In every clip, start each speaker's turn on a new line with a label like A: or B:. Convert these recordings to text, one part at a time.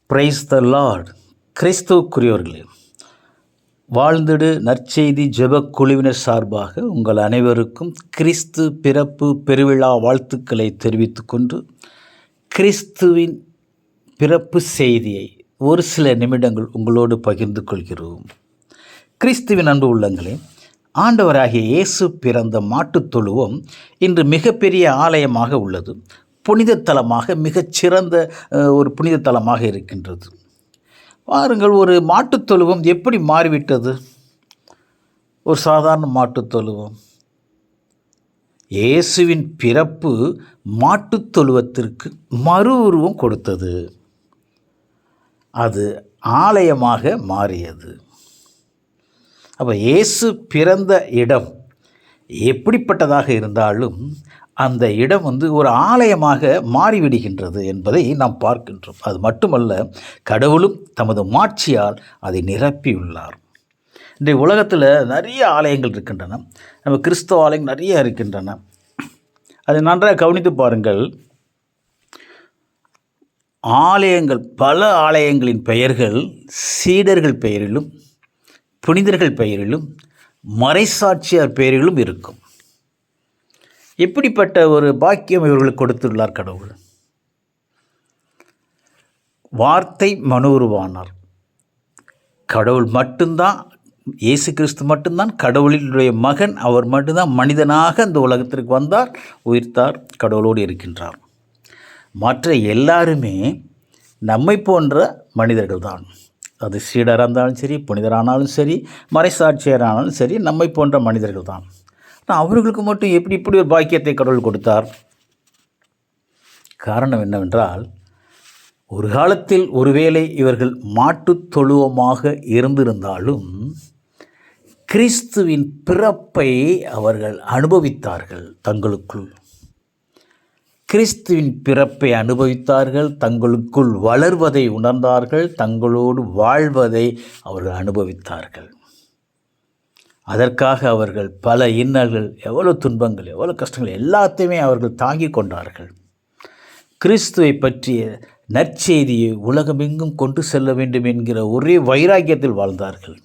A: Praise the Lord. கிறிஸ்துவுக்குரியவர்களே, வாழ்ந்திடு நற்செய்தி ஜெப குழுவினர் சார்பாக உங்கள் அனைவருக்கும் கிறிஸ்து பிறப்பு பெருவிழா வாழ்த்துக்களை தெரிவித்துக் கொண்டு கிறிஸ்துவின் பிறப்பு செய்தியை ஒரு சில நிமிடங்கள் உங்களோடு பகிர்ந்து கொள்கிறோம். கிறிஸ்துவின் அன்பு உள்ளங்களே, ஆண்டவராகிய இயேசு பிறந்த மாட்டுத் தொழுவம் இன்று மிகப்பெரிய ஆலயமாக உள்ளது. புனித தலமாக, மிகச்சிறந்த ஒரு புனித தலமாக இருக்கின்றது. பாருங்கள், ஒரு மாட்டுத் தொழுவம் எப்படி மாறிவிட்டது? ஒரு சாதாரண மாட்டுத் தொழுவம். இயேசுவின் பிறப்பு மாட்டுத் தொழுவத்திற்கு மறு உருவம் கொடுத்தது. அது ஆலயமாக மாறியது. அப்போ இயேசு பிறந்த இடம் எப்படிப்பட்டதாக இருந்தாலும் அந்த இடம் ஒரு ஆலயமாக மாறிவிடுகின்றது என்பதை நாம் பார்க்கின்றோம். அது மட்டுமல்ல, கடவுளும் தமது மாட்சியால் அதை நிரப்பியுள்ளார். இன்றைய உலகத்தில் நிறைய ஆலயங்கள் இருக்கின்றன. நம்ம கிறிஸ்தவ ஆலயங்கள் நிறைய இருக்கின்றன. அதை நன்றாக கவனித்து பாருங்கள். ஆலயங்கள், பல ஆலயங்களின் பெயர்கள் சீடர்கள் பெயரிலும், புனிதர்கள் பெயரிலும், மறைசாட்சியார் பெயரிலும் இருக்கும். எப்படிப்பட்ட ஒரு பாக்கியம் இவர்களுக்கு கொடுத்துள்ளார் கடவுள். வார்த்தை மனு உருவானார். கடவுள் மட்டும்தான், இயேசு கிறிஸ்து மட்டும்தான் கடவுளினுடைய மகன். அவர் மட்டும்தான் மனிதனாக அந்த உலகத்திற்கு வந்தார், உயிர்த்தார், கடவுளோடு இருக்கின்றார். மற்ற எல்லாருமே நம்மை போன்ற மனிதர்கள் தான். அது சீடராக இருந்தாலும் சரி, புனிதரானாலும் சரி, மறைசாட்சியரானாலும் சரி, நம்மை போன்ற மனிதர்கள் தான். ஆனால் அவர்களுக்கு மட்டும் இப்படி ஒரு பாக்கியத்தை கடவுள் கொடுத்தார்? காரணம் என்னவென்றால், ஒரு காலத்தில் ஒருவேளை இவர்கள் மாட்டுத் தொழுவமாக இருந்திருந்தாலும் கிறிஸ்துவின் பிறப்பை அவர்கள் அனுபவித்தார்கள். தங்களுக்குள் கிறிஸ்துவின் பிறப்பை அனுபவித்தார்கள். தங்களுக்குள் வளர்வதை உணர்ந்தார்கள். தங்களோடு வாழ்வதை அவர்கள் அனுபவித்தார்கள். அதற்காக அவர்கள் பல இன்னல்கள், எவ்வளோ துன்பங்கள், எவ்வளோ கஷ்டங்கள் எல்லாத்தையுமே அவர்கள் தாங்கி கொண்டார்கள். கிறிஸ்துவை பற்றிய நற்செய்தியை உலகமெங்கும் கொண்டு செல்ல வேண்டும் என்கிற ஒரே வைராக்கியத்தில் வாழ்ந்தார்கள்.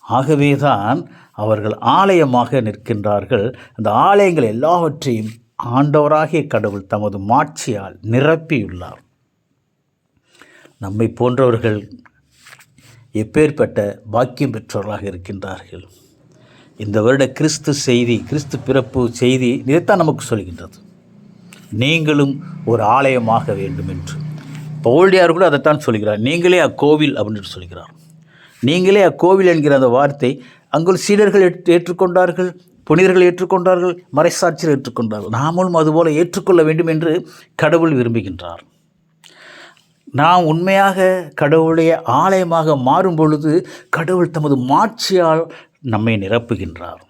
A: ஆகவேதான் அவர்கள் ஆலயமாக நிற்கின்றார்கள். அந்த ஆலயங்கள் எல்லாவற்றையும் ஆண்டவராகிய கடவுள் தமது மாட்சியால் நிரப்பியுள்ளார். நம்மை போன்றவர்கள் எப்பேற்பட்ட பாக்கியம் பெற்றவர்களாக இருக்கின்றார்கள். இந்த வருட கிறிஸ்து செய்தி, கிறிஸ்து பிறப்பு செய்தி இதைத்தான் நமக்கு சொல்கின்றது. நீங்களும் ஒரு ஆலயமாக வேண்டும் என்று. பவுல்டியார் கூட அதைத்தான் சொல்கிறார். நீங்களே அக்கோவில் அப்படின்னு சொல்கிறார். நீங்களே அக்கோவில் என்கிற அந்த வார்த்தை அங்குள்ள சீடர்கள் ஏற்றுக்கொண்டார்கள், புனிதர்கள் ஏற்றுக்கொண்டார்கள், மறைசாட்சியர் ஏற்றுக்கொண்டார்கள். நாமும் அதுபோல ஏற்றுக்கொள்ள வேண்டும் என்று கடவுள் விரும்புகின்றார். நாம் உண்மையாக கடவுளுடைய ஆலயமாக மாறும் பொழுது கடவுள் தமது மாட்சியால் நம்மை நிரப்புகின்றார்.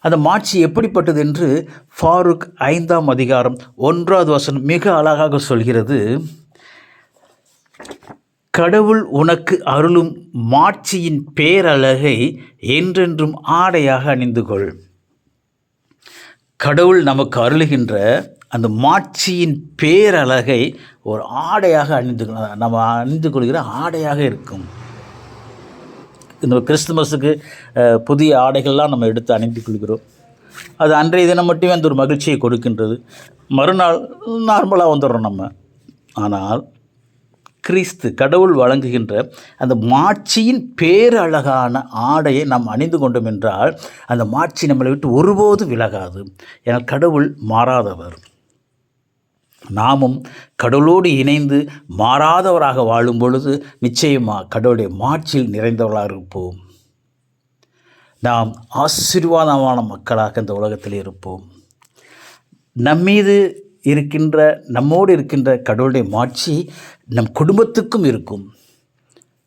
A: அந்த மாட்சி எப்படிப்பட்டது என்று ஃபாரூக் 5ஆம் அதிகாரம் 1வது வசனம் மிக அழகாக சொல்கிறது. கடவுள் உனக்கு அருளும் மாட்சியின் பேரழகை என்றென்றும் ஆடையாக அணிந்து கொள். கடவுள் நமக்கு அருளுகின்ற அந்த மாட்சியின் பேரழகை ஒரு ஆடையாக நம்ம அணிந்து கொள்கிற ஆடையாக இருக்கும். இந்த கிறிஸ்துமஸுக்கு புதிய ஆடைகள்லாம் நம்ம எடுத்து அணிந்து கொள்கிறோம். அது அன்றைய தினம் மட்டுமே அந்த ஒரு மகிழ்ச்சியை கொடுக்கின்றது. மறுநாள் நார்மலாக வந்துடுறோம் நம்ம. ஆனால் கிறிஸ்து கடவுள் வழங்குகின்ற அந்த மாட்சியின் பேரழகான ஆடையை நாம் அணிந்து கொண்டோம் என்றால் அந்த மாட்சி நம்மளை விட்டு ஒருபோதும் விலகாது. ஏன்னா கடவுள் மாறாதவர். நாமும் கடவுளோடு இணைந்து மாறாதவராக வாழும் பொழுது நிச்சயமாக கடவுளுடைய மாட்சியில் நிறைந்தவர்களாக இருப்போம். நாம் ஆசீர்வாதமான மக்களாக இந்த உலகத்தில் இருப்போம். நம்மோடு இருக்கின்ற கடவுளுடைய மாட்சி நம் குடும்பத்துக்கும் இருக்கும்.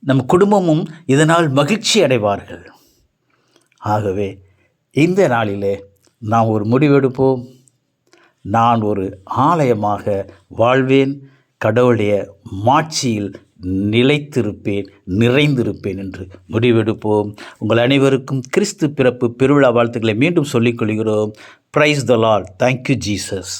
A: நம் குடும்பமும் இதனால் மகிழ்ச்சி அடைவார்கள். ஆகவே இந்த நாளிலே நாம் ஒரு முடிவெடுப்போம். நான் ஒரு ஆலயமாக வாழ்வேன், கடவுளுடைய மாட்சியில் நிலைத்திருப்பேன், நிறைந்திருப்பேன் என்று முடிவெடுப்போம். உங்கள் அனைவருக்கும் கிறிஸ்து பிறப்பு பெருவிழா வாழ்த்துக்களை மீண்டும் சொல்லிக் கொள்கிறோம். Praise the Lord. Thank you Jesus.